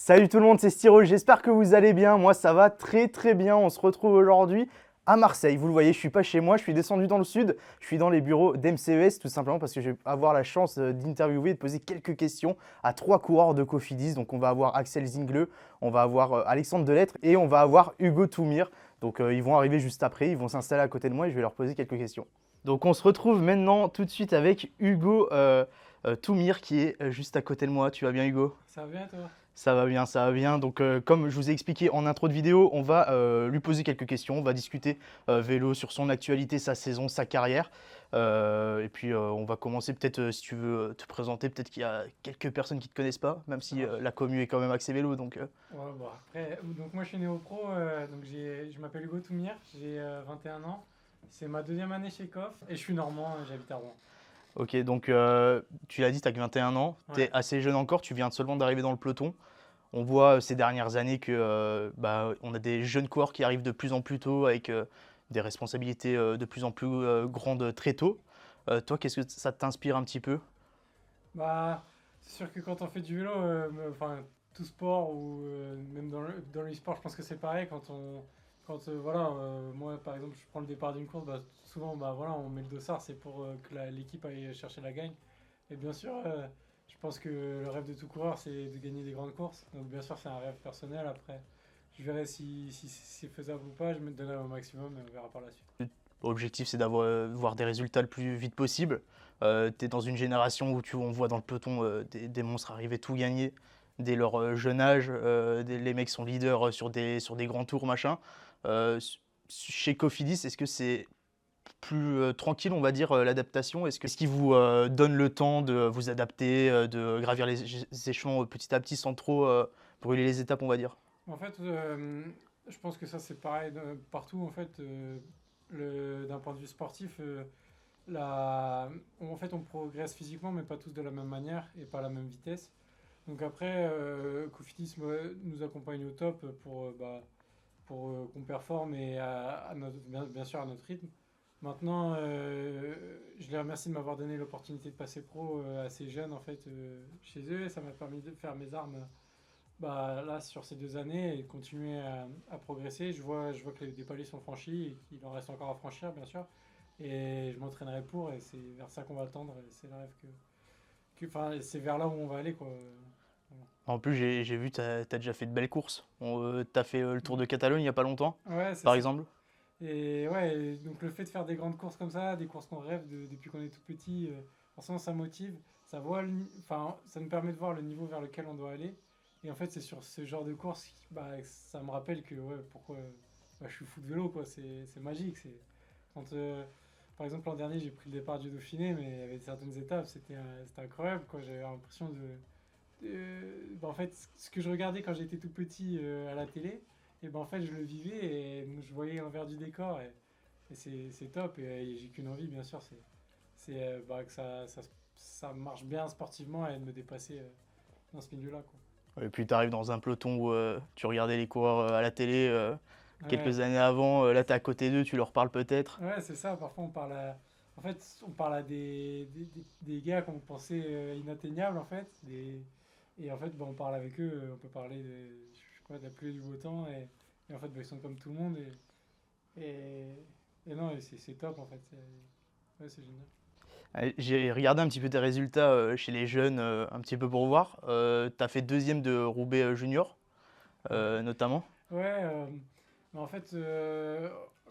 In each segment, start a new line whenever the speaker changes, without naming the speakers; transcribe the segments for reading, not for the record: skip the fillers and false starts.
Salut tout le monde, c'est Styro, j'espère que vous allez bien. Moi ça va très bien, on se retrouve aujourd'hui à Marseille. Vous le voyez, je suis pas chez moi, je suis descendu dans le sud. Je suis dans les bureaux d'MCES tout simplement parce que je vais avoir la chance d'interviewer et de poser quelques questions à 3 coureurs de Cofidis. Donc on va avoir Axel Zingle, on va avoir Alexandre Delettre et on va avoir Hugo Toumir. Donc ils vont arriver juste après, ils vont s'installer à côté de moi et je vais leur poser quelques questions. Donc on se retrouve maintenant tout de suite avec Hugo Toumir qui est juste à côté de moi. Tu vas bien Hugo?
Ça va bien toi?
Ça va bien, ça va bien. Donc, comme je vous ai expliqué en intro de vidéo, on va lui poser quelques questions. On va discuter vélo sur son actualité, sa saison, sa carrière. Et puis, on va commencer peut-être, si tu veux te présenter, peut-être qu'il y a quelques personnes qui ne te connaissent pas, même
Ça
si
marche.
la commu est quand même axée vélo. Donc,
Ouais, bon, après, donc moi je suis néo pro, donc je m'appelle Hugo Toumir, j'ai 21 ans. C'est ma deuxième année chez COF et je suis normand, j'habite à Rouen.
ok, donc tu l'as dit, tu as que 21 ans, tu es
Ouais.
assez jeune encore, tu viens seulement d'arriver dans le peloton. On voit ces dernières années que on a des jeunes coureurs qui arrivent de plus en plus tôt avec des responsabilités de plus en plus grandes très tôt. Toi, qu'est-ce que ça t'inspire un petit peu?
Bah, c'est sûr que quand on fait du vélo, enfin tout sport ou même dans le e-sport, je pense que c'est pareil. Voilà, moi par exemple, je prends le départ d'une course, bah, souvent bah, voilà, on met le dossard, c'est pour que l'équipe aille chercher la gagne. Et bien sûr, je pense que le rêve de tout coureur, c'est de gagner des grandes courses. Donc bien sûr, c'est un rêve personnel. Après, je verrai si c'est faisable ou pas. Je me donnerai au maximum et on verra par la suite.
L'objectif, c'est d'avoir voir des résultats le plus vite possible. Tu es dans une génération où on voit dans le peloton des monstres arriver tout gagner dès leur jeune âge. Les mecs sont leaders sur des grands tours, machin. Euh, Chez Cofidis, est-ce que c'est plus tranquille, on va dire, l'adaptation? Est-ce qu'il vous donne le temps de vous adapter, de gravir les échelons petit à petit sans trop brûler les étapes, on va dire?
En fait, je pense que ça c'est pareil partout. En fait, d'un point de vue sportif, en fait, on progresse physiquement, mais pas tous de la même manière et pas à la même vitesse. Donc après, Cofidis nous accompagne au top pour qu'on performe et bien sûr à notre rythme. Maintenant, je les remercie de m'avoir donné l'opportunité de passer pro assez jeune en fait chez eux. Et ça m'a permis de faire mes armes bah, là sur ces 2 années et de continuer à progresser. Je vois que des paliers sont franchis et qu'il en reste encore à franchir bien sûr. Et je m'entraînerai pour et c'est vers ça qu'on va tendre. Et c'est le rêve enfin, c'est vers là où on va aller quoi. Voilà.
En plus, j'ai vu, tu as déjà fait de belles courses. Tu as fait le Tour de Catalogne il n'y a pas longtemps,
Ouais, c'est
par
ça.
exemple.
Et ouais, et donc le fait de faire des grandes courses comme ça, des courses qu'on rêve depuis qu'on est tout petit, forcément ça motive, enfin, ça nous permet de voir le niveau vers lequel on doit aller. Et en fait, c'est sur ce genre de course, bah, ça me rappelle que ouais, pourquoi bah, je suis fou de vélo, quoi. C'est magique. Quand, par exemple, l'an dernier, j'ai pris le départ du Dauphiné, mais il y avait certaines étapes, c'était incroyable, quoi. J'avais l'impression bah, en fait, ce que je regardais quand j'étais tout petit à la télé, et ben en fait, je le vivais et je voyais l'envers du décor et c'est top. Et j'ai qu'une envie, bien sûr, c'est bah, que ça marche bien sportivement et de me dépasser dans ce milieu-là, quoi.
Et puis tu arrives dans un peloton où tu regardais les coureurs à la télé
Ouais,
quelques années avant. Là, tu es à côté d'eux, tu leur parles peut-être.
ouais, c'est ça. Parfois, en fait, on parle à des gars qu'on pensait inatteignables, en fait. Et en fait, bah, on parle avec eux, on peut parler je sais pas, de la pluie et du beau temps. Et en fait, bah, ils sont comme tout le monde. Et, et non, et c'est top, en fait. Ouais, c'est génial.
J'ai regardé un petit peu tes résultats chez les jeunes, un petit peu pour voir. Tu as fait deuxième de Roubaix Junior, notamment.
Ouais, mais en fait,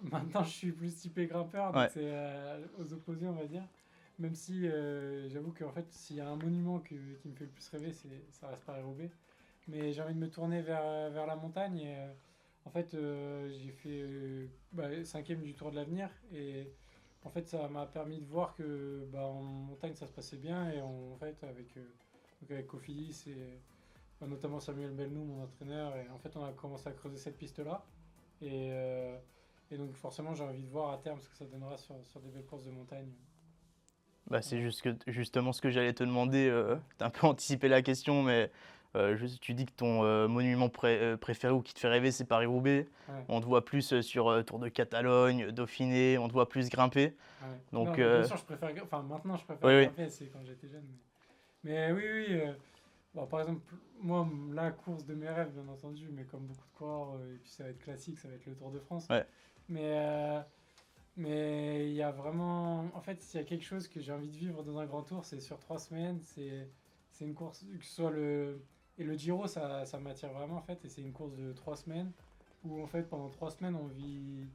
maintenant je suis plus typé grimpeur, donc
Ouais.
c'est aux opposés, on va dire. Même si j'avoue qu'en fait, s'il y a un monument qui me fait le plus rêver, ça reste Paris-Roubaix. Mais j'ai envie de me tourner vers la montagne. Et, en fait, j'ai fait bah, cinquième du Tour de l'Avenir. Et en fait, ça m'a permis de voir que bah, en montagne, ça se passait bien. Et en fait, donc avec Cofidis et notamment Samuel Belnou, mon entraîneur. Et en fait, on a commencé à creuser cette piste-là. Et, euh, et donc, forcément, j'ai envie de voir à terme ce que ça donnera sur des belles courses de montagne.
Bah, c'est
Voilà.
justement ce que j'allais te demander. Tu as un peu anticipé la question, mais tu dis que ton monument préféré ou qui te fait rêver, c'est Paris-Roubaix.
Ouais,
On te voit plus sur Tour de Catalogne, Dauphiné, on te voit plus grimper.
ouais. Non,
Donc,
mais bien sûr, enfin, maintenant, je préfère
oui, oui.
grimper, c'est quand j'étais jeune. Mais oui, oui. Bah, par exemple, moi, la course de mes rêves, bien entendu, mais comme beaucoup de coureurs, et puis ça va être classique, ça va être le Tour de France.
Ouais.
Mais mais il y a vraiment. En fait, s'il y a quelque chose que j'ai envie de vivre dans un grand tour, c'est sur 3 semaines. C'est une course, que ce soit le. Et le Giro, ça m'attire vraiment, en fait. Et c'est une course de 3 semaines où, en fait, pendant 3 semaines, on vit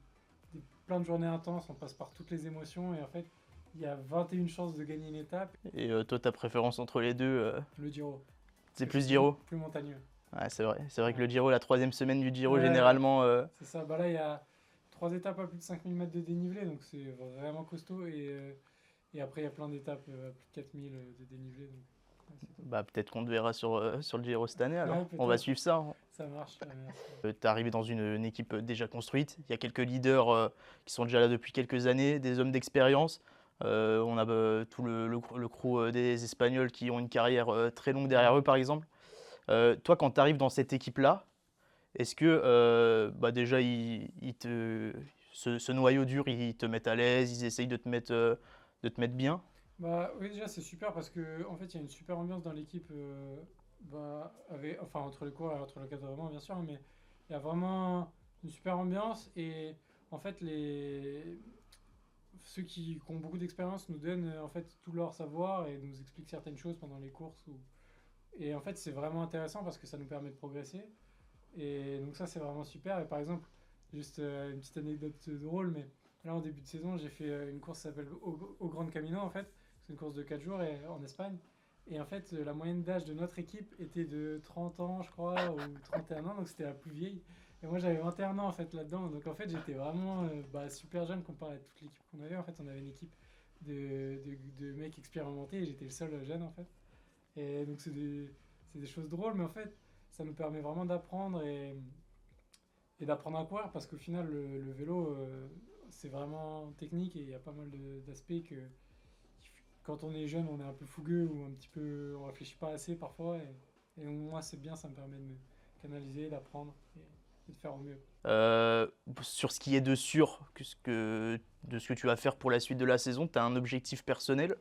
plein de journées intenses, on passe par toutes les émotions. Et en fait, il y a 21 chances de gagner une étape.
Et toi, ta préférence entre les deux,
Le Giro.
c'est
Parce que
plus
c'est
Giro?
plus montagneux.
Ouais, c'est vrai. C'est vrai que
Ouais.
le Giro, la troisième semaine du Giro,
Ouais,
généralement,
c'est ça. Bah là, il y a 3 étapes à plus de 5 000 mètres de dénivelé, donc c'est vraiment costaud. Et après, il y a plein d'étapes à plus de 4 000 de dénivelé. Donc, ouais, c'est top.
bah, peut-être qu'on te verra sur le Giro cette année
Ouais,
alors. On va
peut-être.
suivre ça, hein.
Ça marche. Ouais, merci.
T'es arrivé dans une équipe déjà construite. Il y a quelques leaders qui sont déjà là depuis quelques années, des hommes d'expérience. On a tout le crew des Espagnols qui ont une carrière très longue derrière eux, par exemple. Toi, quand tu arrives dans cette équipe-là, est-ce que bah déjà, ce noyau dur, ils te mettent à l'aise, ils essayent de te mettre bien?
Bah oui, déjà, c'est super parce que en fait, il y a une super ambiance dans l'équipe. Bah, enfin, entre les coureurs et entre le cadrement, bien sûr, mais il y a vraiment une super ambiance. Et en fait, ceux qui ont beaucoup d'expérience nous donnent en fait tout leur savoir et nous expliquent certaines choses pendant les courses. Et en fait, c'est vraiment intéressant parce que ça nous permet de progresser. Et donc ça, c'est vraiment super. Et par exemple, juste une petite anecdote drôle, mais là, en début de saison, j'ai fait une course qui s'appelle au Grand Camino, en fait. C'est une course de 4 jours en Espagne. Et en fait, la moyenne d'âge de notre équipe était de 30 ans, je crois, ou 31 ans, donc c'était la plus vieille. Et moi, j'avais 21 ans, en fait, là-dedans. Donc, en fait, j'étais vraiment super jeune comparé à toute l'équipe qu'on avait. En fait, on avait une équipe de mecs expérimentés et j'étais le seul jeune, en fait. Et donc, c'est des choses drôles, mais en fait, ça nous permet vraiment d'apprendre et d'apprendre à courir parce qu'au final, le vélo, c'est vraiment technique et il y a pas mal d'aspects que quand on est jeune, on est un peu fougueux ou un petit peu, on réfléchit pas assez parfois. Et donc, moi, c'est bien, ça me permet de me canaliser, d'apprendre et de faire au mieux.
Sur ce qui est de sûr, de ce que tu vas faire pour la suite de la saison, tu as un objectif personnel?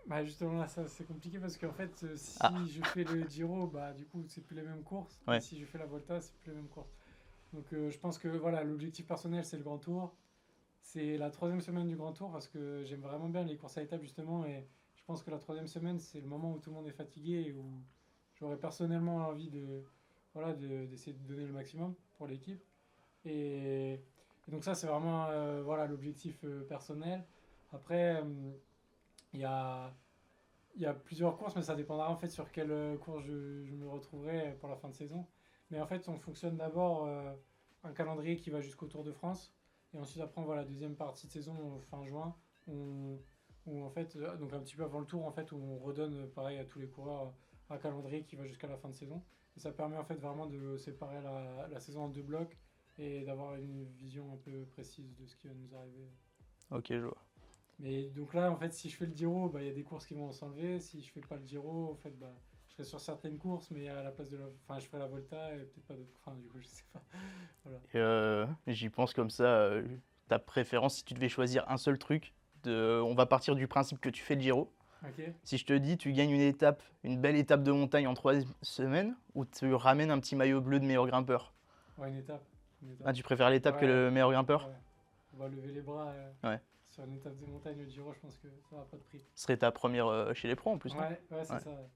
Bah justement là ça c'est compliqué parce qu'en fait si
Ah,
je fais le Giro bah du coup c'est plus les mêmes courses et
ouais.
si je fais la Volta c'est plus les mêmes courses. Donc je pense que voilà l'objectif personnel c'est le Grand Tour. C'est la troisième semaine du Grand Tour parce que j'aime vraiment bien les courses à étapes justement et je pense que la troisième semaine c'est le moment où tout le monde est fatigué et où j'aurais personnellement envie d'essayer de donner le maximum pour l'équipe. Et donc ça c'est vraiment voilà l'objectif personnel. Après il y a il y a plusieurs courses, mais ça dépendra en fait sur quelle course je me retrouverai pour la fin de saison. Mais en fait, on fonctionne d'abord un calendrier qui va jusqu'au Tour de France. Et ensuite, après, on voit la deuxième partie de saison fin juin, où, où en fait, donc un petit peu avant le Tour, en fait, où on redonne pareil à tous les coureurs un calendrier qui va jusqu'à la fin de saison. Et ça permet en fait vraiment de séparer la saison en deux blocs et d'avoir une vision un peu précise de ce qui va nous arriver.
Ok, je vois.
Mais donc là, en fait, si je fais le Giro, bah, il y a des courses qui vont s'enlever. Si je fais pas le Giro, en fait, bah, je serai sur certaines courses, mais à la place de la. Enfin, je ferai la Volta et peut-être pas d'autres. Enfin, du coup, je sais pas. Voilà.
Et, j'y pense comme ça. Ta préférence, si tu devais choisir un seul truc, on va partir du principe que tu fais le Giro.
Ok.
Si je te dis, tu gagnes une étape, une belle étape de montagne en 3 semaines, ou tu ramènes un petit maillot bleu de meilleur grimpeur.
Ouais, une étape. Une
Ah,
étape.
tu préfères l'étape que
Ouais.
le meilleur grimpeur?
Ouais. On va lever les bras
Ouais.
sur une étape de montagne au Giro, je pense que ça n'a pas de prix.
Ce serait ta première chez les pros en plus, non?
Ouais, ouais, c'est
Ouais.
ça.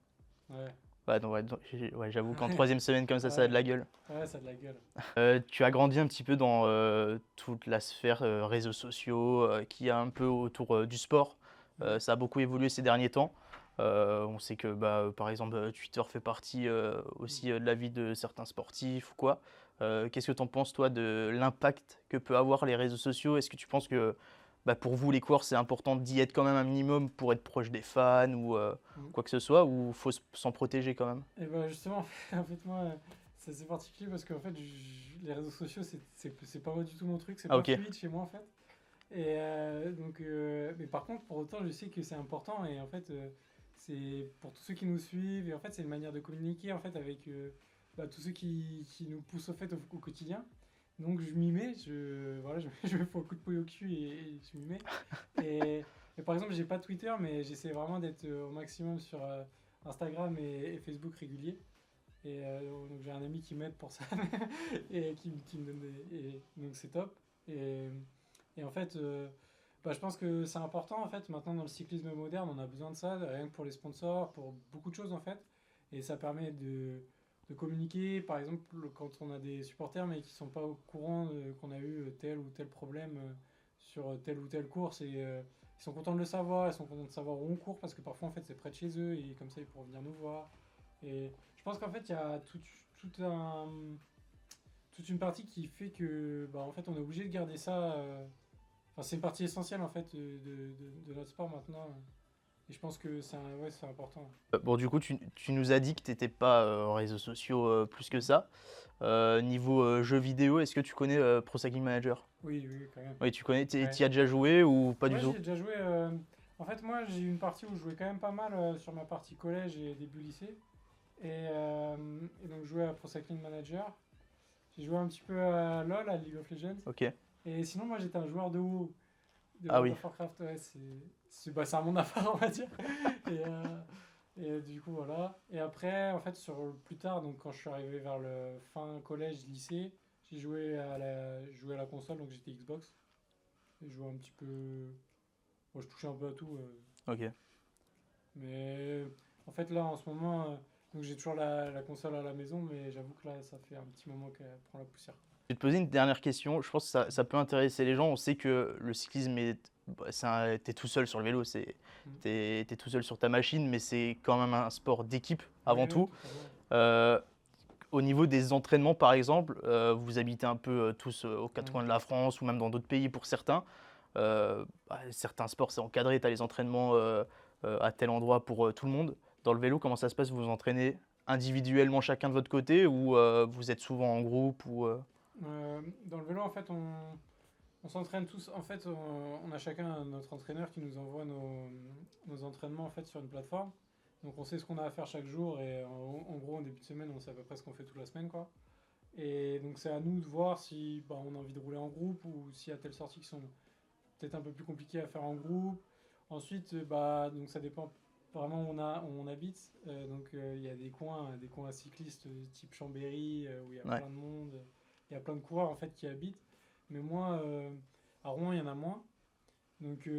Ouais.
Ouais, ouais, j'avoue qu'en troisième semaine comme ça a de
Ouais.
la gueule.
Ouais, ça a de la gueule.
Tu as grandi un petit peu dans toute la sphère réseaux sociaux qui y a un peu autour du sport. Ça a beaucoup évolué ces derniers temps. On sait que par exemple Twitter fait partie aussi de la vie de certains sportifs ou quoi. Qu'est-ce que tu en penses toi de l'impact que peut avoir les réseaux sociaux? Est-ce que tu penses que pour vous les coureurs c'est important d'y être quand même un minimum pour être proche des fans ou
Mm.
quoi que ce soit ou faut s'en protéger quand même?
Et bah justement, en fait, moi, c'est assez particulier parce qu'en fait, les réseaux sociaux, c'est pas du tout mon truc, c'est
Ah
pas
ok.
fluide chez moi en fait. Et donc, mais par contre, pour autant, je sais que c'est important et en fait, c'est pour tous ceux qui nous suivent et en fait, c'est une manière de communiquer en fait avec tous ceux qui nous poussent au fait au quotidien. Donc, je m'y mets, voilà, je me fais un coup de pouet au cul et je m'y mets. Et, et par exemple, j'ai pas Twitter, mais j'essaie vraiment d'être au maximum sur Instagram et Facebook réguliers. Et donc j'ai un ami qui m'aide pour ça et qui me donne donc c'est top. Et, et en fait, bah, je pense que c'est important en fait. Maintenant dans le cyclisme moderne, on a besoin de ça, rien que pour les sponsors, pour beaucoup de choses en fait. Et ça permet de communiquer, par exemple, quand on a des supporters mais qui sont pas au courant qu'on a eu tel ou tel problème sur telle ou telle course et ils sont contents de le savoir, ils sont contents de savoir où on court parce que parfois en fait c'est près de chez eux et comme ça ils pourront venir nous voir. Et je pense qu'en fait il y a toute une partie qui fait que bah, en fait on est obligé de garder ça. Enfin, c'est une partie essentielle en fait de notre sport maintenant. Et je pense que ouais, c'est important.
Bon, du coup, tu nous as dit que tu n'étais pas réseaux sociaux plus que ça. Niveau jeux vidéo, est-ce que tu connais Pro Cycling Manager?
Oui, oui, quand même.
Oui, tu connais, tu
Ouais.
y as déjà joué ou pas du
Ouais,
tout?
j'ai déjà joué. En fait, moi, j'ai eu une partie où je jouais quand même pas mal sur ma partie collège et début lycée. Et donc, je jouais à Pro Cycling Manager. J'ai joué un petit peu à LoL, à League of Legends.
Ok.
Et sinon, moi, j'étais un joueur de WoW, de
Ah
World
oui.
of Warcraft. Ouais, c'est un monde à part, on va dire. Et, du coup, voilà. Et après, en fait, plus tard, donc quand je suis arrivé vers le fin collège, lycée, j'ai joué à la console, donc j'étais Xbox. Et je jouais un petit peu. Bon, je touchais un peu à tout.
Ok.
Mais en fait, là, en ce moment, donc j'ai toujours la console à la maison, mais j'avoue que là, ça fait un petit moment qu'elle prend la poussière.
Je vais te poser une dernière question. Je pense que ça peut intéresser les gens. On sait que le cyclisme t'es tout seul sur le vélo,
Mm.
t'es tout seul sur ta machine, mais c'est quand même un sport d'équipe
Oui,
avant
oui,
tout.
totalement.
Euh, Au niveau des entraînements, par exemple, vous habitez un peu tous aux quatre
Mm.
coins de la France ou même dans d'autres pays pour certains. Certains sports, c'est encadré, tu as les entraînements à tel endroit pour tout le monde. Dans le vélo, comment ça se passe? Vous vous entraînez individuellement chacun de votre côté ou vous êtes souvent en groupe ou,
Dans le vélo, en fait, on s'entraîne tous. En fait, on a chacun notre entraîneur qui nous envoie nos entraînements en fait, sur une plateforme. Donc on sait ce qu'on a à faire chaque jour et en gros, en début de semaine, on sait à peu près ce qu'on fait toute la semaine. Quoi. Et donc c'est à nous de voir si bah, on a envie de rouler en groupe ou s'il y a telles sorties qui sont peut-être un peu plus compliquées à faire en groupe. Ensuite, bah, donc ça dépend vraiment où on habite. Il y a des coins cyclistes type Chambéry où il y a
ouais.
plein de monde. Il y a plein de coureurs en fait qui habitent. Mais moi, à Rouen, il y en a moins. Donc,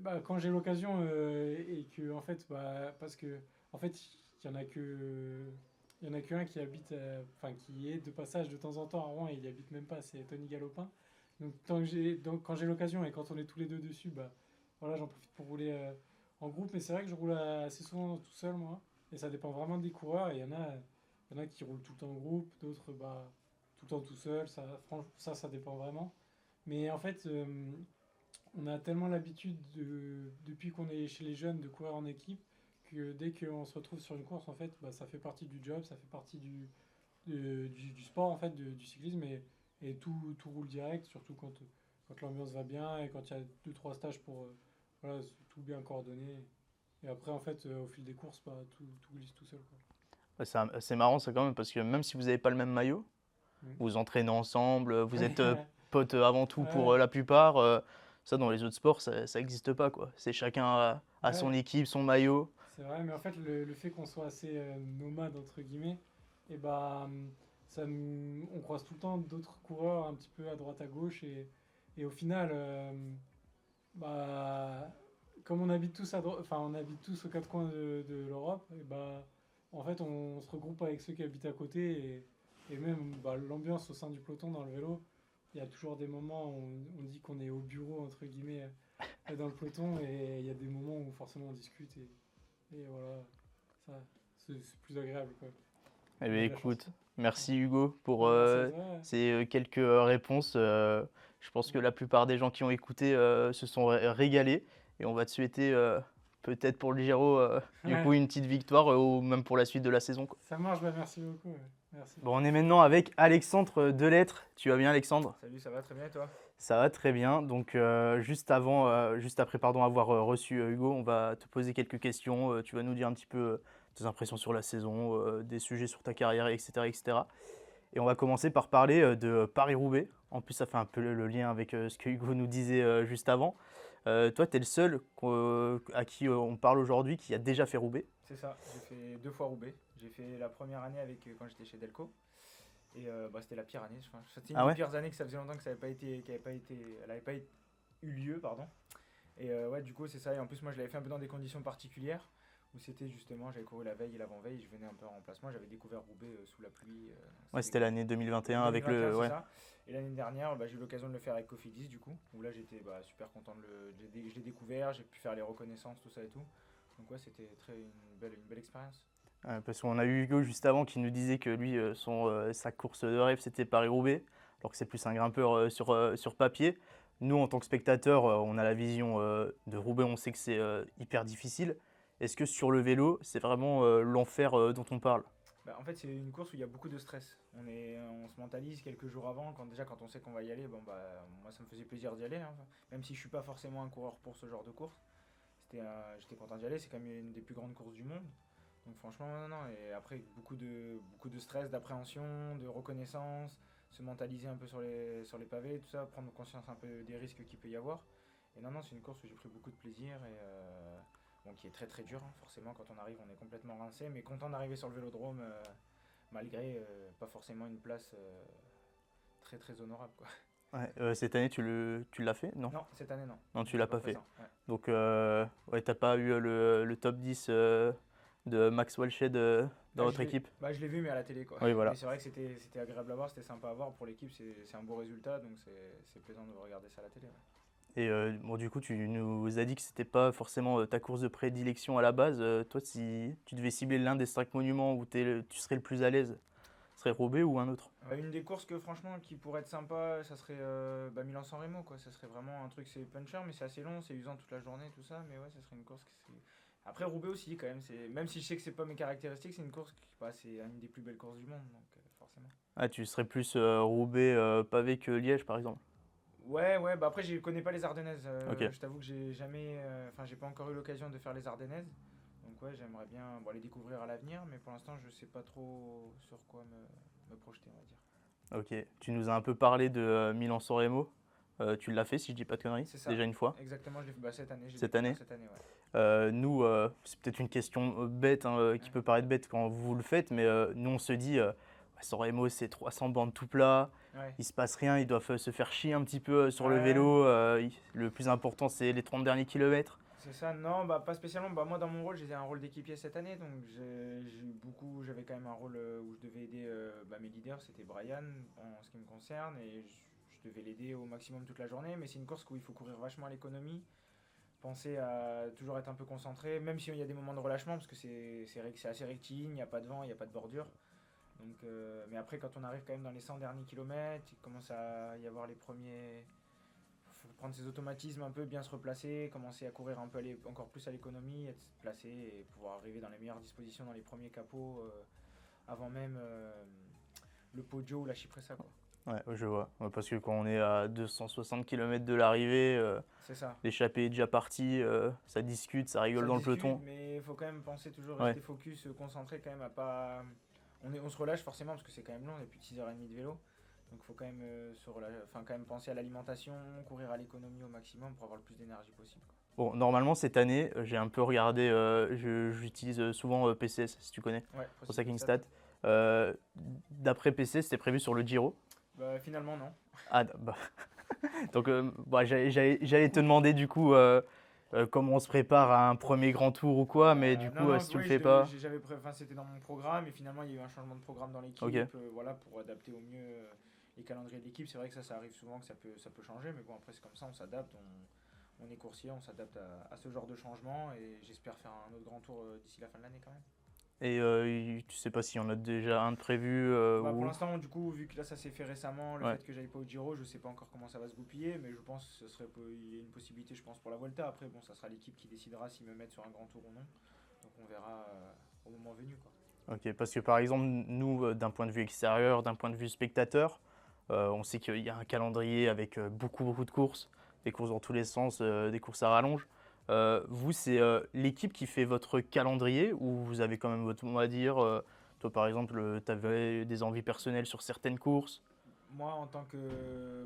bah, quand j'ai l'occasion et que, en fait, bah, parce que, en fait, il y en a qu'un qui habite, enfin, qui est de passage de temps en temps à Rouen et il y habite même pas, c'est Tony Galopin. Donc, quand j'ai l'occasion et quand on est tous les deux dessus, bah, voilà, j'en profite pour rouler en groupe. Mais c'est vrai que je roule assez souvent tout seul, moi. Et ça dépend vraiment des coureurs. Et il y en a qui roulent tout le temps en groupe, d'autres, bah, tout le temps tout seul. Ça dépend vraiment. Mais en fait, on a tellement l'habitude depuis qu'on est chez les jeunes de courir en équipe que dès qu'on se retrouve sur une course, en fait, bah, ça fait partie du job, ça fait partie du sport, en fait, du cyclisme et tout roule direct, surtout quand l'ambiance va bien et quand il y a deux trois stages pour voilà, tout bien coordonner. Et après, en fait, au fil des courses, bah, tout glisse tout seul. Quoi.
Ouais, c'est marrant ça quand même parce que même si vous n'avez pas le même maillot,
Mm.
vous entraînez ensemble, vous êtes
Ouais,
potes avant tout pour
ouais,
la plupart. Ça, dans les autres sports, ça n'existe pas, quoi. C'est chacun a son
ouais.
équipe, son maillot.
C'est vrai, mais en fait, le fait qu'on soit assez nomade, entre guillemets, et bah, on croise tout le temps d'autres coureurs un petit peu à droite à gauche, et au final, bah, comme on habite tous enfin, on habite tous aux quatre coins de l'Europe, et bah, en fait, on se regroupe avec ceux qui habitent à côté, et même bah, l'ambiance au sein du peloton dans le vélo, il y a toujours des moments où on dit qu'on est au bureau, entre guillemets, dans le peloton, et il y a des moments où forcément on discute, et voilà, ça, c'est plus agréable, quoi.
Eh bien,
On a de la chance.
écoute, merci Hugo pour
Ouais, merci à toi.
ces quelques réponses. Je pense que la plupart des gens qui ont écouté se sont régalés et on va te souhaiter peut-être pour le Giro du coup
Ouais,
une petite victoire ou même pour la suite de la saison, quoi.
ça marche, bah merci beaucoup. Ouais. Merci.
Bon, on est maintenant avec Alexandre Delettre. Tu vas bien, Alexandre?
Salut, ça va très bien et toi?
Ça va très bien. Donc, juste après, pardon, avoir reçu Hugo, on va te poser quelques questions. Tu vas nous dire un petit peu tes impressions sur la saison, des sujets sur ta carrière, etc., etc. Et on va commencer par parler de Paris-Roubaix. En plus, ça fait un peu le lien avec ce que Hugo nous disait juste avant. Toi, tu es le seul à qui on parle aujourd'hui qui a déjà fait Roubaix.
C'est ça, j'ai fait 2 fois Roubaix. J'ai fait la première année quand j'étais chez Delco. Et c'était la pire année. Enfin, c'était une
Ah
des
ouais?
pires années que ça faisait longtemps que ça avait pas été, elle avait pas eu lieu, pardon. Et ouais, du coup, c'est ça. Et en plus, moi, je l'avais fait un peu dans des conditions particulières où c'était justement, j'avais couru la veille et l'avant-veille, je venais un peu en remplacement. J'avais découvert Roubaix sous la pluie.
Ouais, c'était l'année 2021 avec
2021,
le.
c'est
Ouais.
ça. Et l'année dernière, j'ai eu l'occasion de le faire avec Cofidis, du coup, où là, j'étais super content je l'ai découvert, j'ai pu faire les reconnaissances, tout ça et tout. Donc ouais, c'était une belle expérience.
Parce qu'on a eu Hugo juste avant qui nous disait que lui, sa course de rêve, c'était Paris-Roubaix, alors que c'est plus un grimpeur sur papier. Nous, en tant que spectateurs, on a la vision de Roubaix, on sait que c'est hyper difficile. Est-ce que sur le vélo, c'est vraiment l'enfer dont on parle?
En fait, c'est une course où il y a beaucoup de stress. On se mentalise quelques jours avant, quand on sait qu'on va y aller. Moi, ça me faisait plaisir d'y aller, hein. Même si je suis pas forcément un coureur pour ce genre de course. J'étais content d'y aller, c'est quand même une des plus grandes courses du monde. Donc franchement, non, non. Et après, beaucoup de stress, d'appréhension, de reconnaissance, se mentaliser un peu sur les pavés, tout ça, prendre conscience un peu des risques qu'il peut y avoir. Et non, non, c'est une course où j'ai pris beaucoup de plaisir qui est très très dur, hein. Forcément, quand on arrive, on est complètement rincé, mais content d'arriver sur le vélodrome, malgré pas forcément une place très très honorable, quoi.
Ouais, cette année, tu l'as fait? Non?
Non, cette année, non.
Non, tu
J'étais
l'as pas fait.
présent, ouais.
Donc, ouais, t'as pas eu le top 10 de Max Walshed dans votre équipe?
Je l'ai vu, mais à la télé, quoi.
Oui, voilà.
Mais c'est vrai que c'était agréable à voir, c'était sympa à voir pour l'équipe, c'est un beau résultat, donc c'est plaisant de regarder ça à la télé, ouais.
Et bon, du coup, tu nous as dit que c'était pas forcément ta course de prédilection à la base. Toi, si tu devais cibler l'un des 5 monuments où tu serais le plus à l'aise, ce serait Roubaix ou un autre?
Une des courses que franchement qui pourrait être sympa, ça serait Milan-San Remo, quoi. Ça serait vraiment un truc, c'est puncher, mais c'est assez long, c'est usant toute la journée, tout ça. Mais ouais, ça serait une course Après Roubaix aussi, quand même. Même si je sais que c'est pas mes caractéristiques, c'est une course c'est une des plus belles courses du monde, donc forcément.
Ah, tu serais plus Roubaix pavé que Liège, par exemple?
Ouais, après, je connais pas les Ardennaises.
Ok.
Je t'avoue que j'ai pas encore eu l'occasion de faire les Ardennaises. Donc ouais, j'aimerais bien les découvrir à l'avenir, mais pour l'instant, je sais pas trop sur quoi me projeter, on va dire.
Ok. Tu nous as un peu parlé de Milan-San Remo. Tu l'as fait, si je dis pas de conneries?
C'est ça.
Déjà une fois?
Exactement, je l'ai fait cette année.
Cette année?
Cette année, ouais.
Nous, c'est peut-être une question bête, hein, qui peut paraître bête quand vous le faites, mais nous, on se dit, San Remo, c'est 300 bandes tout plat,
Ouais.
il se passe rien, ils doivent se faire chier un petit peu sur le
Ouais.
vélo. Le plus important, c'est les 30 derniers kilomètres.
C'est ça, non, pas spécialement. Moi, dans mon rôle, j'ai un rôle d'équipier cette année, donc j'avais quand même un rôle où je devais aider mes leaders, c'était Brian en ce qui me concerne, et je devais l'aider au maximum toute la journée. Mais c'est une course où il faut courir vachement à l'économie, penser à toujours être un peu concentré, même s'il y a des moments de relâchement, parce que c'est assez rectiligne, il n'y a pas de vent, il n'y a pas de bordure. Donc, mais après, quand on arrive quand même dans les 100 derniers kilomètres, il commence à y avoir les premiers. Faut prendre ses automatismes un peu, bien se replacer, commencer à courir un peu encore plus à l'économie, être placé et pouvoir arriver dans les meilleures dispositions dans les premiers capots avant même le Poggio ou la Cipressa, quoi.
Ouais, je vois. Ouais, parce que quand on est à 260 km de l'arrivée,
C'est ça.
l'échappée est déjà partie, ça discute, ça rigole
Ça
dans
discute,
le peloton.
mais il faut quand même penser toujours
Ouais.
rester focus, concentré quand même à pas. On se relâche forcément parce que c'est quand même long, il y a plus de 6h30 de vélo. Donc il faut quand même, quand même penser à l'alimentation, courir à l'économie au maximum pour avoir le plus d'énergie possible, quoi.
Bon, normalement, cette année, j'ai un peu regardé, j'utilise souvent PCS, si tu connais,
Ouais,
pour Cycling Stat. D'après PCS, c'était prévu sur le Giro.
Finalement, non.
Ah, bah. Donc, j'allais te demander du coup comment on se prépare à un premier grand tour ou quoi, mais du coup, si tu le fais pas.
C'était dans mon programme et finalement il y a eu un changement de programme dans l'équipe,
Ok.
Pour adapter au mieux les calendriers de l'équipe. C'est vrai que ça arrive souvent que ça peut changer, mais bon, après c'est comme ça, on s'adapte, on est coursier, on s'adapte à ce genre de changement et j'espère faire un autre grand tour d'ici la fin de l'année quand même.
Et tu sais pas s'il y en a déjà un de prévu
Pour
ou.
l'instant, du coup, vu que là ça s'est fait récemment, le
Ouais.
fait que j'aille pas au Giro, je sais pas encore comment ça va se goupiller, mais je pense que il y a une possibilité, je pense, pour la Volta. Après, bon, ça sera l'équipe qui décidera s'ils me mettent sur un grand tour ou non. Donc on verra au moment venu, quoi.
Ok, parce que par exemple, nous, d'un point de vue extérieur, d'un point de vue spectateur, on sait qu'il y a un calendrier avec beaucoup de courses, des courses dans tous les sens, des courses à rallonge. Vous, c'est l'équipe qui fait votre calendrier ou vous avez quand même votre mot à dire? Toi, par exemple, tu avais des envies personnelles sur certaines courses?
Moi, en tant que.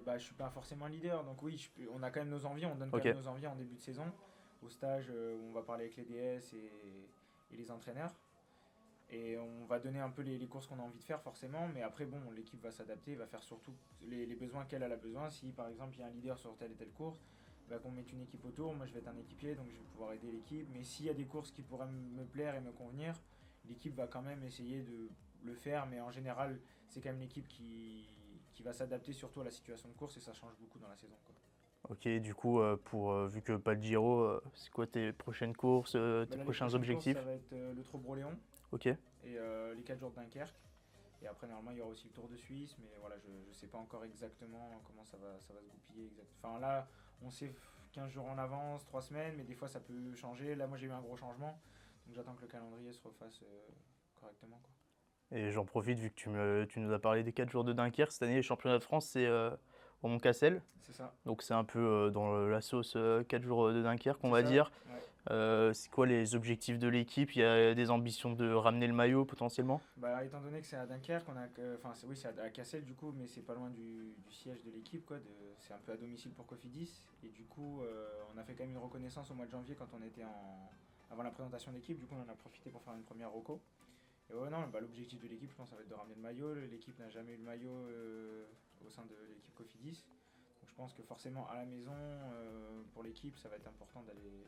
Je suis pas forcément un leader, donc oui, on a quand même nos envies, on donne quand
Ok.
même nos envies en début de saison, au stage où on va parler avec les DS et les entraîneurs. Et on va donner un peu les courses qu'on a envie de faire forcément, mais après bon, l'équipe va s'adapter, va faire surtout les besoins qu'elle a besoin. Si par exemple il y a un leader sur telle et telle course, bah, qu'on mette une équipe autour, moi je vais être un équipier, donc je vais pouvoir aider l'équipe. Mais s'il y a des courses qui pourraient me plaire et me convenir, l'équipe va quand même essayer de le faire, mais en général c'est quand même l'équipe qui va s'adapter surtout à la situation de course et ça change beaucoup dans la saison, quoi.
Ok, du coup, vu que pas de Giro, c'est quoi tes prochaines courses, tes
Là, les
prochains
prochaines
objectifs?
courses, ça va être le Trobroléon
Ok.
et les 4 jours de Dunkerque. Et après, normalement, il y aura aussi le Tour de Suisse, mais voilà, je ne sais pas encore exactement comment ça va se goupiller. Enfin, là, on sait 15 jours en avance, 3 semaines, mais des fois, ça peut changer. Là, moi, j'ai eu un gros changement, donc j'attends que le calendrier se refasse correctement, quoi.
Et j'en profite, vu que tu nous as parlé des 4 jours de Dunkerque, cette année, les championnats de France, c'est au Mont-Cassel.
C'est ça.
Donc c'est un peu dans la sauce 4 jours de Dunkerque, on
C'est
va
ça,
dire.
ouais.
C'est quoi les objectifs de l'équipe? Il y a des ambitions de ramener le maillot potentiellement?
Bah, étant donné que c'est à Dunkerque, enfin, oui, c'est à Cassel du coup, mais c'est pas loin du siège de l'équipe, quoi. C'est un peu à domicile pour Cofidis. Et du coup, on a fait quand même une reconnaissance au mois de janvier quand on était avant la présentation d'équipe. Du coup, on en a profité pour faire une première reco. Et ouais, non, bah, l'objectif de l'équipe, je pense, ça va être de ramener le maillot. L'équipe n'a jamais eu le maillot au sein de l'équipe Cofidis. Donc je pense que forcément, à la maison, pour l'équipe, ça va être important d'aller.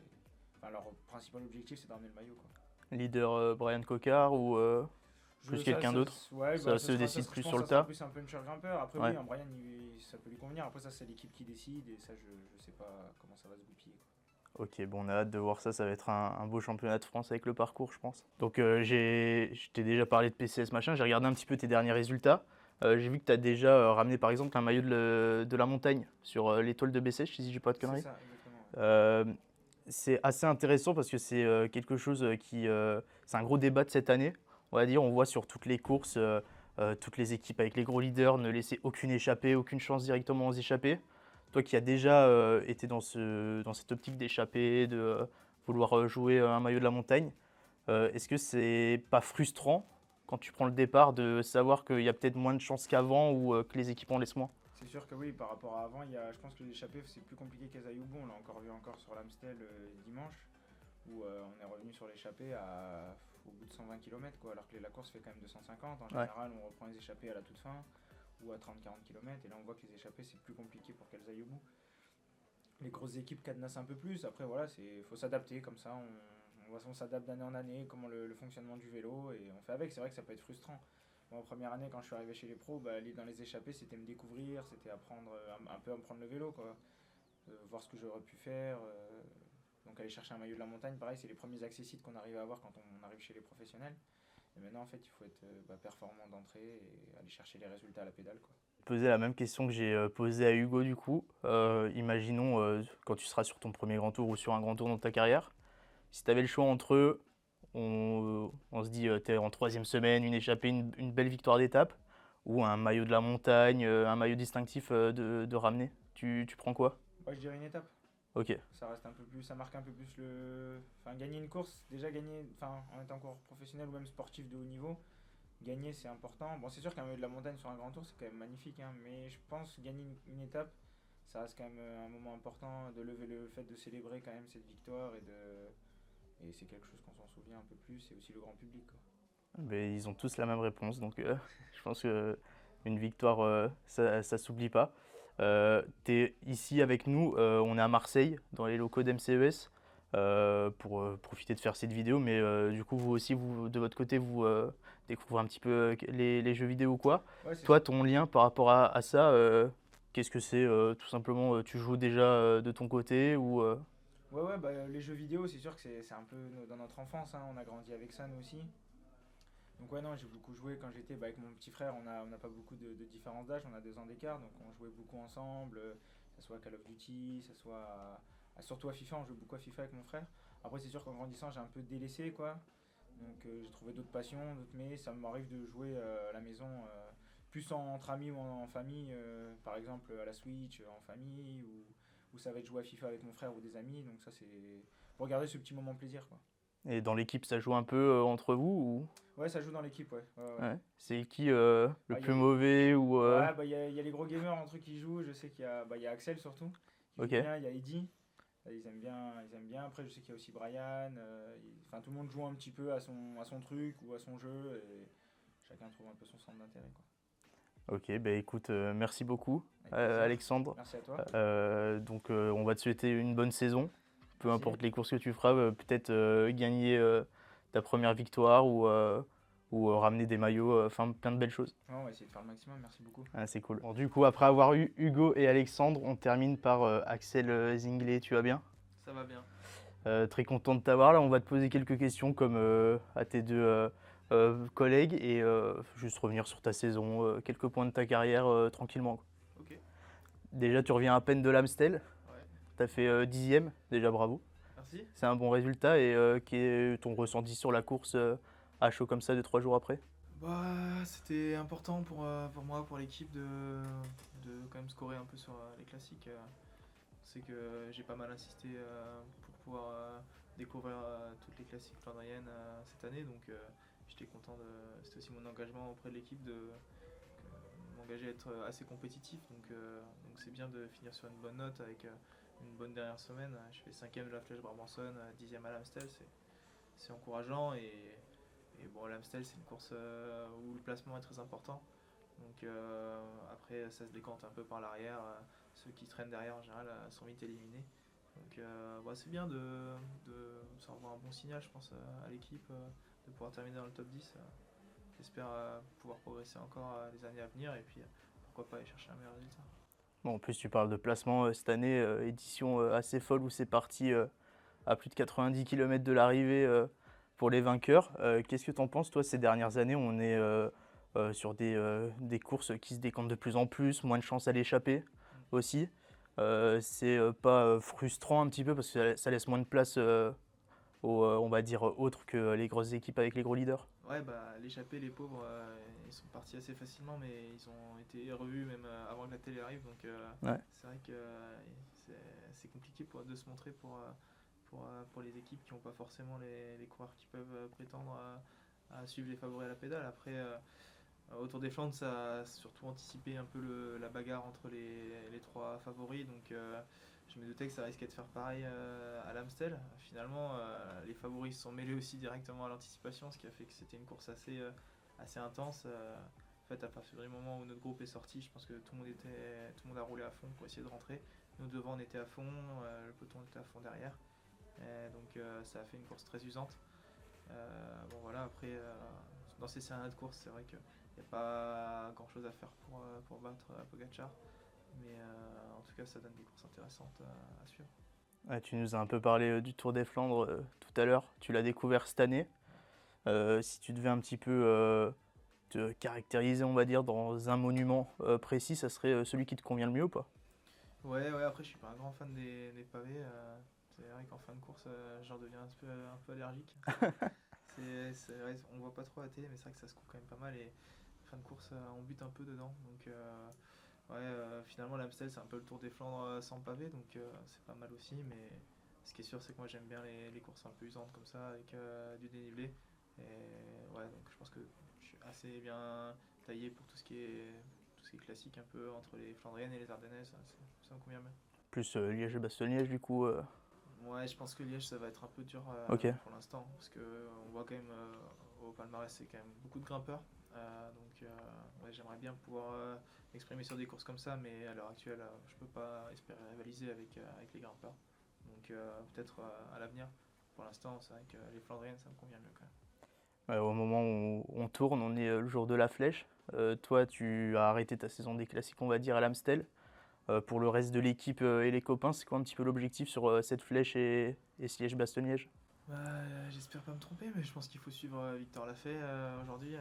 Enfin, leur principal objectif, c'est de ramener le maillot, quoi.
Leader Brian Cocard ou plus quelqu'un d'autre?
Ouais,
Ça
bah,
se décide
je
plus
pense
sur
que
le
ça sera
tas?
plus un puncher grimpeur. Après,
Ouais.
oui, un Brian, ça peut lui convenir. Après, ça, c'est l'équipe qui décide et ça, je sais pas comment ça va se goupiller, quoi.
Ok, bon, on a hâte de voir ça. Ça va être un beau championnat de France avec le parcours, je pense. Donc, je t'ai déjà parlé de PCS machin. J'ai regardé un petit peu tes derniers résultats. J'ai vu que tu as déjà ramené par exemple un maillot de la montagne sur l'étoile de Bessèges, si j'ai pas de
C'est
conneries.
ça, exactement. Ouais.
C'est assez intéressant parce que c'est quelque chose c'est un gros débat de cette année. On va dire, on voit sur toutes les courses, toutes les équipes avec les gros leaders ne laisser aucune échappée, aucune chance directement aux échappées. Toi qui as déjà été dans cette optique d'échapper, de vouloir jouer un maillot de la montagne, est-ce que c'est pas frustrant quand tu prends le départ de savoir qu'il y a peut-être moins de chances qu'avant ou que les équipes en laissent moins?
C'est sûr que oui, par rapport à avant, je pense que les échappées, c'est plus compliqué qu'Azayoubou. On l'a encore vu sur l'Amstel dimanche, où on est revenu sur l'échappée au bout de 120 km, quoi, alors que la course fait quand même 250. En général, on reprend les échappées à la toute fin ou à 30-40 km. Et là, on voit que les échappées, c'est plus compliqué pour qu'Azayoubou. Les grosses équipes cadenassent un peu plus. Après, voilà, faut s'adapter comme ça. On s'adapte d'année en année, comment le fonctionnement du vélo, et on fait avec. C'est vrai que ça peut être frustrant. Moi, en première année, quand je suis arrivé chez les pros, bah, aller dans les échappées, c'était me découvrir, c'était apprendre un peu à me prendre le vélo, quoi. Voir ce que j'aurais pu faire. Donc aller chercher un maillot de la montagne, pareil, c'est les premiers accessites qu'on arrive à avoir quand on arrive chez les professionnels. Et maintenant, en fait, il faut être performant d'entrée et aller chercher les résultats à la pédale, quoi.
Poser la même question que j'ai posée à Hugo du coup. Imaginons quand tu seras sur ton premier grand tour ou sur un grand tour dans ta carrière, si tu avais le choix entre eux, on se dit tu es en troisième semaine, une échappée, une belle victoire d'étape, ou un maillot de la montagne, un maillot distinctif de ramener. Tu prends quoi?
Moi, je dirais une étape.
Ok.
Ça reste un peu plus, ça marque un peu plus enfin, gagner une course, déjà gagner, enfin, en étant encore professionnel ou même sportif de haut niveau, gagner c'est important. Bon, c'est sûr qu'un maillot de la montagne sur un grand tour c'est quand même magnifique, hein, mais je pense gagner une étape, ça reste quand même un moment important de lever le fait de célébrer quand même cette victoire et c'est quelque chose qu'on s'en souvient un peu plus et aussi le grand public, quoi.
Mais ils ont tous la même réponse, donc je pense qu'une victoire, ça s'oublie pas. Tu es ici avec nous, on est à Marseille, dans les locaux d'MCES, pour profiter de faire cette vidéo, mais du coup, vous aussi, de votre côté, vous découvrez un petit peu les jeux vidéo ou quoi.
Ouais,
Toi, ton lien par rapport à ça, qu'est-ce que c'est? Tout simplement, tu joues déjà de ton côté ou
ouais, bah, les jeux vidéo, c'est sûr que c'est un peu dans notre enfance, hein, on a grandi avec ça nous aussi. Donc ouais, non, j'ai beaucoup joué quand j'étais avec mon petit frère, on n'a pas beaucoup de différence d'âge, on a 2 ans d'écart, donc on jouait beaucoup ensemble, que ce soit à Call of Duty, que ce soit surtout à FIFA, on joue beaucoup à FIFA avec mon frère. Après c'est sûr qu'en grandissant j'ai un peu délaissé, quoi, donc j'ai trouvé d'autres passions, mais ça m'arrive de jouer à la maison, plus entre amis ou en famille, par exemple à la Switch, en famille, ou ça va être jouer à FIFA avec mon frère ou des amis, donc ça c'est pour garder ce petit moment plaisir, quoi.
et dans l'équipe, ça joue un peu entre vous
Ouais, ça joue dans l'équipe, ouais.
ou... Ouais. C'est qui le
Ah,
plus mauvais ou
Ouais, bah il y a les gros gamers entre eux qui jouent. Je sais qu'il y a Axel surtout, qui joue
Ok.
bien, il y a Eddy. Ils aiment bien, ils aiment bien. Après, je sais qu'il y a aussi Brian. Enfin, tout le monde joue un petit peu à son truc ou à son jeu et chacun trouve un peu son centre d'intérêt, quoi.
Ok, bah écoute, merci beaucoup,
Avec plaisir.
Alexandre.
Merci à toi.
Donc, on va te souhaiter une bonne saison. Peu
Merci.
importe les courses que tu feras, peut-être gagner ta première victoire ou ramener des maillots, enfin plein de belles choses.
Ouais, on va essayer de faire le maximum. Merci beaucoup.
Ah, c'est cool. Bon, du coup, après avoir eu Hugo et Alexandre, on termine par Axel Zinglet. Tu vas bien?
Ça va bien.
Très content de t'avoir. Là, on va te poser quelques questions comme à tes deux collègues et juste revenir sur ta saison, quelques points de ta carrière tranquillement, quoi.
Ok.
Déjà, tu reviens à peine de l'Amstel.
Ouais.
Tu as fait 10e, déjà bravo.
Merci.
C'est un bon résultat et quel est ton ressenti sur la course à chaud comme ça, 2-3 jours après?
Bah, c'était important pour moi, pour l'équipe, de quand même scorer un peu sur les classiques. C'est que j'ai pas mal insisté pour pouvoir découvrir toutes les classiques flandriennes cette année. Donc j'étais content c'était aussi mon engagement auprès de l'équipe de m'engager à être assez compétitif. Donc c'est bien de finir sur une bonne note avec une bonne dernière semaine. Je fais 5e de la Flèche Brabançonne, 10e à l'Amstel. C'est encourageant et bon, l'Amstel, c'est une course où le placement est très important. Donc après, ça se décante un peu par l'arrière. Ceux qui traînent derrière, en général, sont vite éliminés. Donc bah, c'est bien ça envoie un bon signal, je pense, à l'équipe de pouvoir terminer dans le top 10. J'espère pouvoir progresser encore les années à venir et puis pourquoi pas aller chercher un meilleur résultat.
Bon, en plus, tu parles de placement cette année, édition assez folle où c'est parti à plus de 90 km de l'arrivée pour les vainqueurs. Qu'est-ce que tu en penses, toi, ces dernières années? On est sur des courses qui se décantent de plus en plus, moins de chances à l'échapper aussi. C'est pas frustrant un petit peu parce que ça laisse moins de place aux, on va dire, autres que les grosses équipes avec les gros leaders.
Ouais, bah l'échappée, les pauvres, ils sont partis assez facilement, mais ils ont été revus même avant que la télé arrive. Donc
Ouais.
c'est vrai que c'est compliqué de se montrer pour les équipes qui n'ont pas forcément les coureurs qui peuvent prétendre à suivre les favoris à la pédale. Après, autour des Flandres, ça a surtout anticipé un peu la bagarre entre les trois favoris. Donc je me doutais que ça risquait de faire pareil à l'Amstel. Finalement, les favoris se sont mêlés aussi directement à l'anticipation, ce qui a fait que c'était une course assez intense. En fait, à partir du moment où notre groupe est sorti, je pense que tout le monde a roulé à fond pour essayer de rentrer. Nous devant, on était à fond, le peloton était à fond derrière. Donc ça a fait une course très usante. Bon voilà, après, dans ces scénarios de course, c'est vrai qu'il n'y a pas grand chose à faire pour battre Pogacar. Mais en tout cas, ça donne des courses intéressantes à suivre.
Ouais, tu nous as un peu parlé du Tour des Flandres tout à l'heure. Tu l'as découvert cette année. Si tu devais un petit peu te caractériser, on va dire, dans un monument précis, ça serait celui qui te convient le mieux ou pas?
Ouais, après, je suis pas un grand fan des pavés. C'est vrai qu'en fin de course, j'en deviens un peu allergique. C'est vrai, on voit pas trop à la télé, mais c'est vrai que ça se coupe quand même pas mal. Et fin de course, on bute un peu dedans. Donc, finalement, l'Amstel, c'est un peu le Tour des Flandres sans pavé. Donc, c'est pas mal aussi. Mais ce qui est sûr, c'est que moi, j'aime bien les courses un peu usantes comme ça, avec du dénivelé. Et ouais, donc je pense que je suis assez bien taillé pour tout ce qui est classique, un peu entre les Flandriennes et les Ardennaises. Ça me convient bien.
Plus Liège-Bastogne-Liège, du coup.
Ouais, je pense que Liège, ça va être un peu dur
Ok.
pour l'instant, parce qu'on voit quand même au palmarès, c'est quand même beaucoup de grimpeurs. Ouais, j'aimerais bien pouvoir m'exprimer sur des courses comme ça, mais à l'heure actuelle, je peux pas espérer rivaliser avec les grimpeurs. Donc peut-être à l'avenir. Pour l'instant, c'est vrai que les Flandriennes, ça me convient mieux quand même.
Au moment où on tourne, on est le jour de la Flèche. Toi, tu as arrêté ta saison des classiques, on va dire, à l'Amstel. Pour le reste de l'équipe et les copains, c'est quoi un petit peu l'objectif sur cette Flèche et ce Liège-Bastogne-Liège?
Bah, j'espère pas me tromper, mais je pense qu'il faut suivre Victor Lafay aujourd'hui.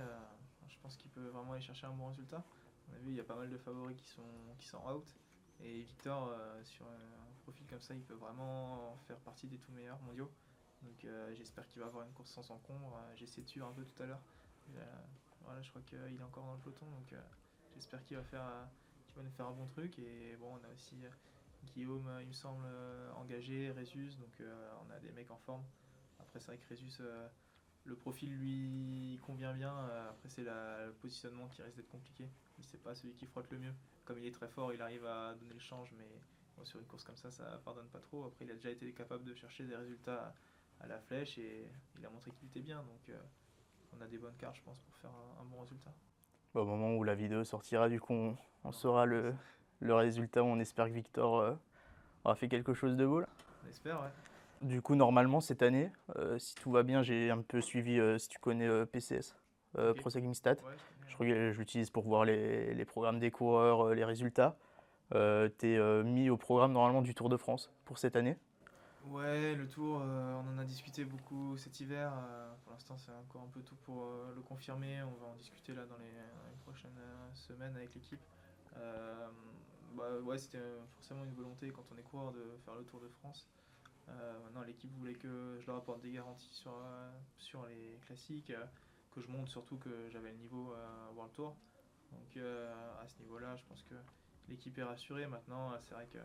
Je pense qu'il peut vraiment aller chercher un bon résultat. On a vu, il y a pas mal de favoris qui sont out. Et Victor, sur un profil comme ça, il peut vraiment faire partie des tout meilleurs mondiaux. Donc j'espère qu'il va avoir une course sans encombre. J'ai essayé de suivre un peu tout à l'heure. Voilà, je crois qu'il est encore dans le peloton. Donc j'espère qu'il va nous faire un bon truc. Et bon, on a aussi Guillaume, il me semble, engagé, Résus. Donc on a des mecs en forme. Après, c'est vrai que Résus, le profil lui convient bien. Après, c'est le positionnement qui risque d'être compliqué. C'est pas celui qui frotte le mieux. Comme il est très fort, il arrive à donner le change, mais sur une course comme ça pardonne pas trop. Après, il a déjà été capable de chercher des résultats à la flèche et il a montré qu'il était bien. Donc, on a des bonnes cartes, je pense, pour faire un bon résultat.
Au moment où la vidéo sortira, du coup, on
Non,
saura le résultat. On espère que Victor aura fait quelque chose de beau là.
On espère, ouais.
Du coup, normalement, cette année, si tout va bien, j'ai un peu suivi, si tu connais PCS,
Ok.
Pro Cycling Stat.
Ouais, je connais.
Je l'utilise pour voir les programmes des coureurs, les résultats. Tu es mis au programme normalement du Tour de France pour cette année.
Ouais, le tour, on en a discuté beaucoup cet hiver. Pour l'instant, c'est encore un peu tôt pour le confirmer. On va en discuter là dans les prochaines semaines avec l'équipe. Ouais, c'était forcément une volonté quand on est coureur de faire le Tour de France. Maintenant, l'équipe voulait que je leur apporte des garanties sur les classiques, que je montre surtout que j'avais le niveau World Tour. Donc à ce niveau-là, je pense que l'équipe est rassurée. Maintenant, c'est vrai que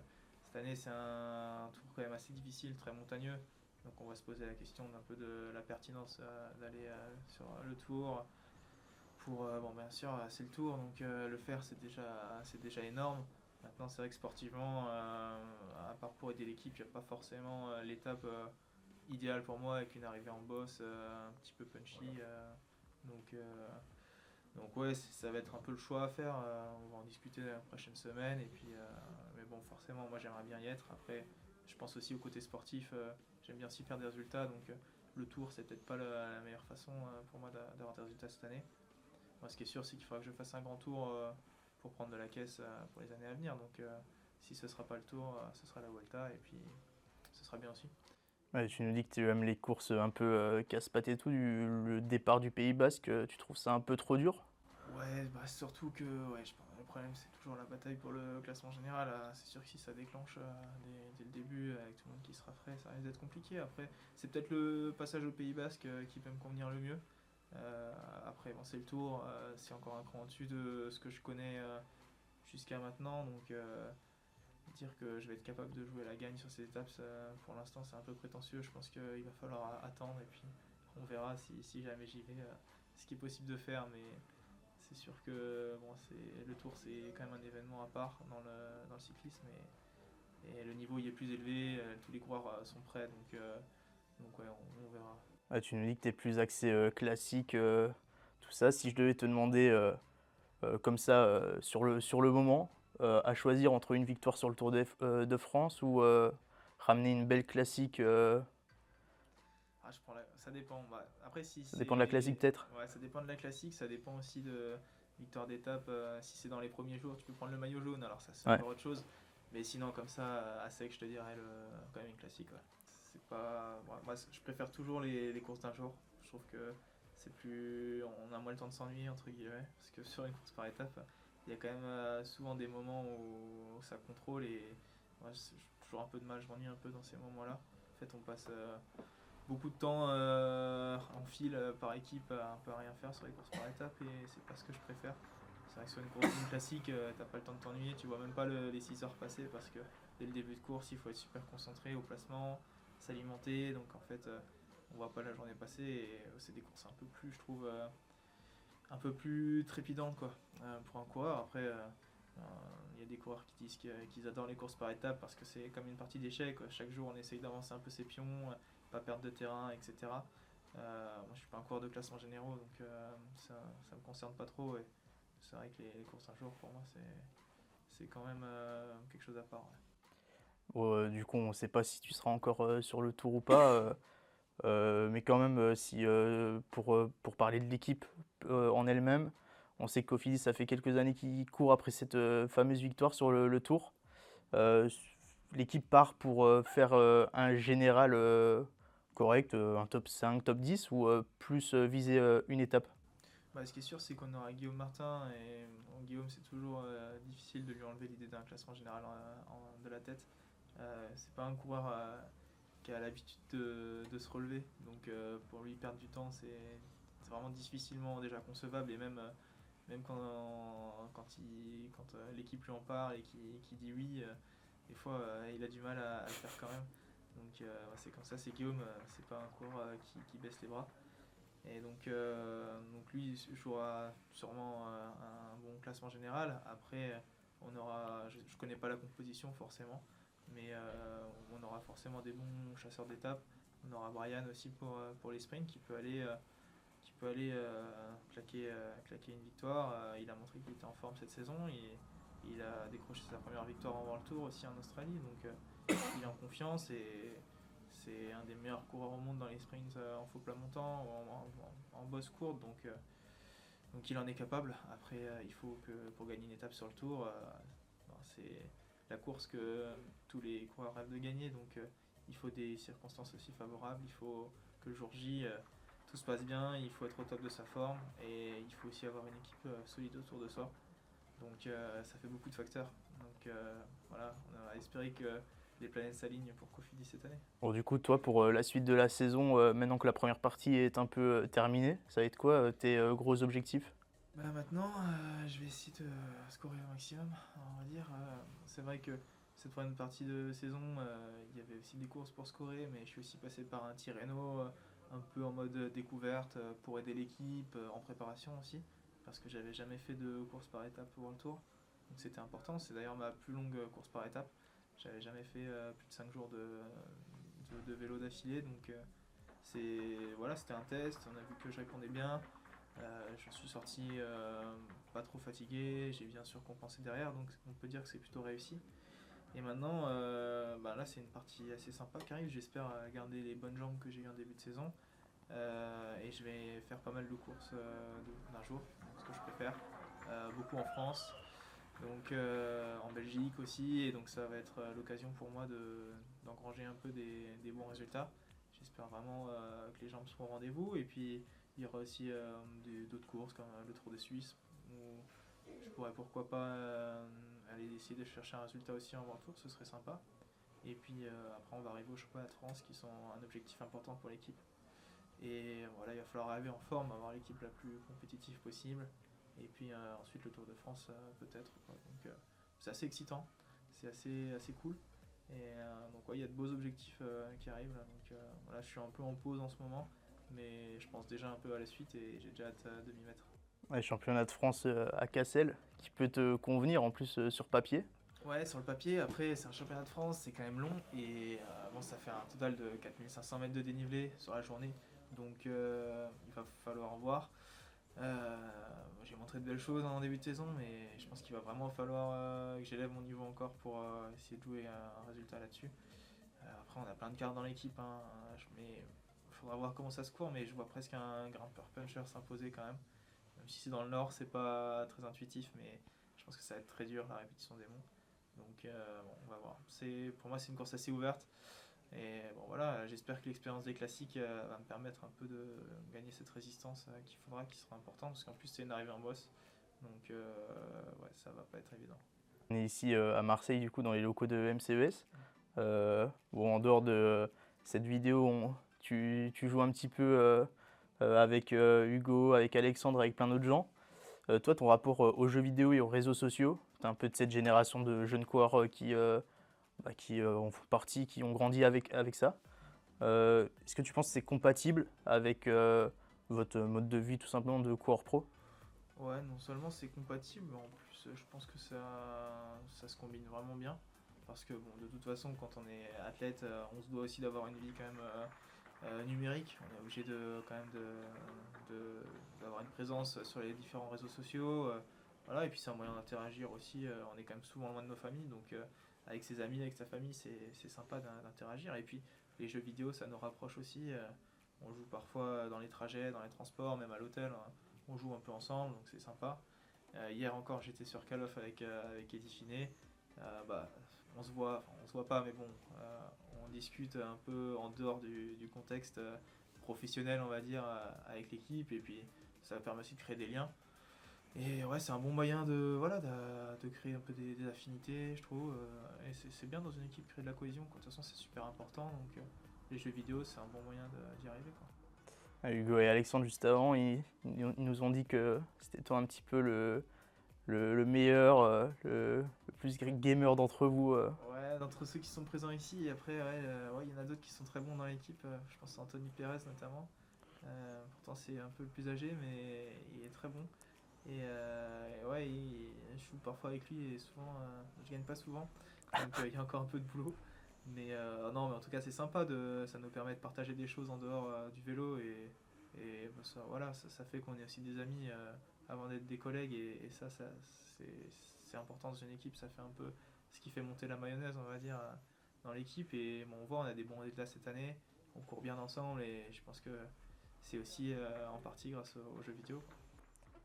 cette année, c'est un tour quand même assez difficile, très montagneux. Donc on va se poser la question d'un peu de la pertinence d'aller sur le tour. Bon, bien sûr, c'est le tour, donc le faire, c'est déjà énorme. Maintenant, c'est vrai que sportivement, à part pour aider l'équipe, il n'y a pas forcément l'étape idéale pour moi avec une arrivée en boss un petit peu punchy. Donc, euh, donc ouais, ça va être un peu le choix à faire. On va en discuter la prochaine semaine. Et puis, mais bon, forcément, moi j'aimerais bien y être. Après, je pense aussi au côté sportif. J'aime bien aussi faire des résultats. Donc le tour, c'est peut-être pas la meilleure façon pour moi d'avoir des résultats cette année. Moi, ce qui est sûr, c'est qu'il faudra que je fasse un grand tour pour prendre de la caisse pour les années à venir. Donc si ce sera pas le tour, ce sera la Vuelta. Et puis, ce sera bien aussi.
Ouais, tu nous dis que tu aimes les courses un peu casse-pâte et tout, le départ du Pays Basque, tu trouves ça un peu trop dur?
Ouais, bah surtout que je pense, le problème c'est toujours la bataille pour le classement général. C'est sûr que si ça déclenche dès le début avec tout le monde qui sera frais, ça risque d'être compliqué. Après, c'est peut-être le passage au Pays Basque qui peut me convenir le mieux. Après, bon, c'est le tour, c'est encore un cran au-dessus de ce que je connais jusqu'à maintenant. Donc, dire que je vais être capable de jouer la gagne sur ces étapes, pour l'instant, c'est un peu prétentieux. Je pense qu'il va falloir attendre et puis on verra si jamais j'y vais, ce qui est possible de faire. Mais c'est sûr que bon, le tour, c'est quand même un événement à part dans le cyclisme et le niveau y est plus élevé. Tous les coureurs sont prêts, donc ouais, on verra.
Ouais, tu nous dis que tu es plus axé classique, tout ça. Si je devais te demander comme ça, sur le moment, à choisir entre une victoire sur le Tour de France ou ramener une belle classique,
Ça dépend. Bah, après, si
ça dépend de la classique peut-être.
ouais, ça dépend de la classique, ça dépend aussi de victoire d'étape. Si c'est dans les premiers jours, tu peux prendre le maillot jaune, alors ça c'est
Ouais.
encore autre chose. Mais sinon, comme ça, à sec, je te dirais quand même une classique. Ouais. C'est pas, ouais, moi, je préfère toujours les courses d'un jour. Je trouve que on a moins le temps de s'ennuyer entre guillemets, parce que sur une course par étape, il y a quand même souvent des moments où ça contrôle et moi, j'ai toujours un peu de mal, je m'ennuie un peu dans ces moments-là. En fait, on passe beaucoup de temps en file par équipe un peu à rien faire sur les courses par étapes et c'est pas ce que je préfère. C'est vrai que sur une course classique, t'as pas le temps de t'ennuyer, tu vois même pas les 6 heures passer parce que dès le début de course, il faut être super concentré au placement, s'alimenter, donc en fait, on voit pas la journée passer et c'est des courses un peu plus, je trouve, un peu plus trépidantes quoi, pour un coureur. Après, il y a des coureurs qui disent qu'ils adorent les courses par étapes parce que c'est comme une partie d'échecs. Chaque jour, on essaye d'avancer un peu ses pions, pas perdre de terrain, etc. Moi, je suis pas un coureur de classement généraux, donc ça me concerne pas trop. Et c'est vrai que les courses un jour, pour moi, c'est quand même quelque chose à part. Ouais.
Bon, du coup, on ne sait pas si tu seras encore sur le Tour ou pas, mais quand même, pour parler de l'équipe en elle-même, on sait que Cofidis, ça fait quelques années qu'il court après cette fameuse victoire sur le Tour. Euh, L'équipe part pour faire un général correct, un top 5, top 10 ou plus viser une étape.
Bah, ce qui est sûr, c'est qu'on aura Guillaume Martin et bon, Guillaume, c'est toujours difficile de lui enlever l'idée d'un classement général de la tête. C'est pas un coureur qui a l'habitude de se relever, donc pour lui perdre du temps, c'est vraiment difficilement déjà concevable et même quand l'équipe lui en parle et qui dit oui, des fois il a du mal à le faire quand même. Donc c'est comme ça, c'est Guillaume, c'est pas un coureur qui baisse les bras. Et donc lui jouera sûrement un bon classement général. Après, je connais pas la composition forcément. mais on aura forcément des bons chasseurs d'étapes. On aura Brian aussi pour les sprints qui peut aller claquer une victoire. Il a montré qu'il était en forme cette saison. Il a décroché sa première victoire en World Tour aussi en Australie, donc il est en confiance et c'est un des meilleurs coureurs au monde dans les sprints en faux plat montant ou en bosse courte, donc il en est capable. Après, il faut que pour gagner une étape sur le Tour, c'est la course que tous les coureurs rêvent de gagner, donc il faut des circonstances aussi favorables. Il faut que le jour J, tout se passe bien, il faut être au top de sa forme et il faut aussi avoir une équipe solide autour de soi. Donc ça fait beaucoup de facteurs. Donc voilà, on a espéré que les planètes s'alignent pour Cofidis cette année.
Bon, du coup, toi, pour la suite de la saison, maintenant que la première partie est un peu terminée, ça va être quoi tes gros objectifs?
Maintenant, je vais essayer de scorer au maximum, on va dire. C'est vrai que cette première partie de saison, il y avait aussi des courses pour scorer, mais je suis aussi passé par un Tirreno, un peu en mode découverte pour aider l'équipe, en préparation aussi, parce que j'avais jamais fait de course par étape pour le Tour. Donc c'était important, c'est d'ailleurs ma plus longue course par étape. J'avais jamais fait plus de 5 jours de vélo d'affilée, donc voilà, c'était un test, on a vu que je répondais bien. J'en suis sorti pas trop fatigué, j'ai bien sûr compensé derrière, donc on peut dire que c'est plutôt réussi. Et maintenant, là c'est une partie assez sympa qui arrive, j'espère garder les bonnes jambes que j'ai eues en début de saison. Et je vais faire pas mal de courses d'un jour, ce que je préfère, beaucoup en France, donc en Belgique aussi, et donc ça va être l'occasion pour moi d'engranger un peu des bons résultats. J'espère vraiment que les jambes seront au rendez-vous, et puis il y aura aussi d'autres courses comme le Tour de Suisse où je pourrais pourquoi pas aller essayer de chercher un résultat aussi en World Tour, ce serait sympa. Et puis après on va arriver aux championnats de France qui sont un objectif important pour l'équipe. Et voilà, il va falloir arriver en forme, avoir l'équipe la plus compétitive possible. Et puis ensuite le Tour de France peut-être. Donc c'est assez excitant, c'est assez cool. Et donc ouais, il y a de beaux objectifs qui arrivent là. Donc voilà, je suis un peu en pause en ce moment, mais je pense déjà un peu à la suite et j'ai déjà hâte de m'y mettre.
Ouais, championnat de France à Cassel, qui peut te convenir en plus sur papier.
Ouais, sur le papier, après c'est un championnat de France, c'est quand même long et bon, ça fait un total de 4500 mètres de dénivelé sur la journée, donc il va falloir voir. J'ai montré de belles choses en début de saison, mais je pense qu'il va vraiment falloir que j'élève mon niveau encore pour essayer de jouer un résultat là-dessus. Après, on a plein de cartes dans l'équipe, hein, mais il faudra voir comment ça se court, mais je vois presque un grimpeur puncher s'imposer quand même. Même si c'est dans le nord, c'est pas très intuitif, mais je pense que ça va être très dur la répétition des monts. Donc bon, on va voir. Pour moi, c'est une course assez ouverte. Et bon voilà, j'espère que l'expérience des classiques va me permettre un peu de gagner cette résistance qu'il faudra, qui sera importante, parce qu'en plus c'est une arrivée en boss. Donc ouais, ça va pas être évident.
On est ici à Marseille, du coup, dans les locaux de MCES. Bon, en dehors de cette vidéo, tu joues un petit peu avec Hugo, avec Alexandre, avec plein d'autres gens. Toi, ton rapport aux jeux vidéo et aux réseaux sociaux, tu es un peu de cette génération de jeunes coureurs qui en font partie, qui ont grandi avec ça. Est-ce que tu penses que c'est compatible avec votre mode de vie tout simplement de coureur pro?
Ouais, non seulement c'est compatible, mais en plus je pense que ça se combine vraiment bien. Parce que bon, de toute façon, quand on est athlète, on se doit aussi d'avoir une vie quand même numérique. On est obligé quand même d'avoir une présence sur les différents réseaux sociaux. Voilà, et puis c'est un moyen d'interagir aussi. On est quand même souvent loin de nos familles, donc avec ses amis, avec sa famille, c'est sympa d'interagir. Et puis les jeux vidéo, ça nous rapproche aussi. On joue parfois dans les trajets, dans les transports, même à l'hôtel, hein. On joue un peu ensemble, donc c'est sympa. Hier encore, j'étais sur Call of avec Eddie Finet. On se voit pas, mais bon, on discute un peu en dehors du contexte professionnel, on va dire, avec l'équipe, et puis ça permet aussi de créer des liens. Et ouais, c'est un bon moyen de créer un peu des affinités, je trouve. Et c'est bien dans une équipe créer de la cohésion, quoi. De toute façon, c'est super important, donc les jeux vidéo, c'est un bon moyen d'y arriver, quoi.
Hugo et Alexandre, juste avant, ils nous ont dit que c'était toi un petit peu le meilleur, le plus gamer d'entre vous.
Ouais, d'entre ceux qui sont présents ici, et après, ouais, il y en a d'autres qui sont très bons dans l'équipe. Je pense à Anthony Pérez notamment. Pourtant, c'est un peu le plus âgé, mais il est très bon. Et ouais, je joue parfois avec lui et souvent, je gagne pas souvent. Donc il y a encore un peu de boulot. Mais non, mais en tout cas, c'est sympa, ça nous permet de partager des choses en dehors du vélo. Et bah, voilà, ça fait qu'on est aussi des amis avant d'être des collègues. Et ça, c'est important dans une équipe. Ça fait un peu ce qui fait monter la mayonnaise, on va dire, dans l'équipe. Et bon, on voit, on a des bons résultats cette année. On court bien ensemble et je pense que c'est aussi en partie grâce aux jeux vidéo.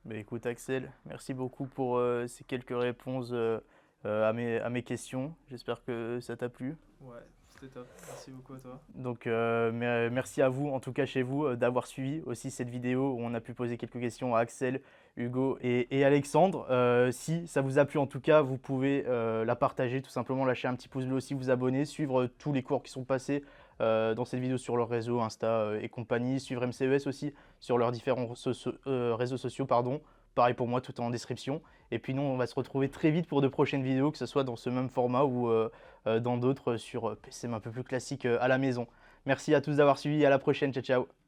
Bah, écoute Axel, merci beaucoup pour ces quelques réponses à mes questions. J'espère que ça t'a plu.
Ouais, c'était top. Merci beaucoup à toi.
Donc merci à vous, en tout cas chez vous, d'avoir suivi aussi cette vidéo où on a pu poser quelques questions à Axel, Hugo et Alexandre. Si ça vous a plu en tout cas, vous pouvez la partager, tout simplement lâcher un petit pouce bleu aussi, vous abonner, suivre tous les cours qui sont passés dans cette vidéo sur leur réseau, Insta et compagnie, suivre MCES aussi sur leurs différents réseaux sociaux, pardon. Pareil pour moi, tout est en description. Et puis nous, on va se retrouver très vite pour de prochaines vidéos, que ce soit dans ce même format ou dans d'autres sur PC un peu plus classiques à la maison. Merci à tous d'avoir suivi, à la prochaine, ciao ciao.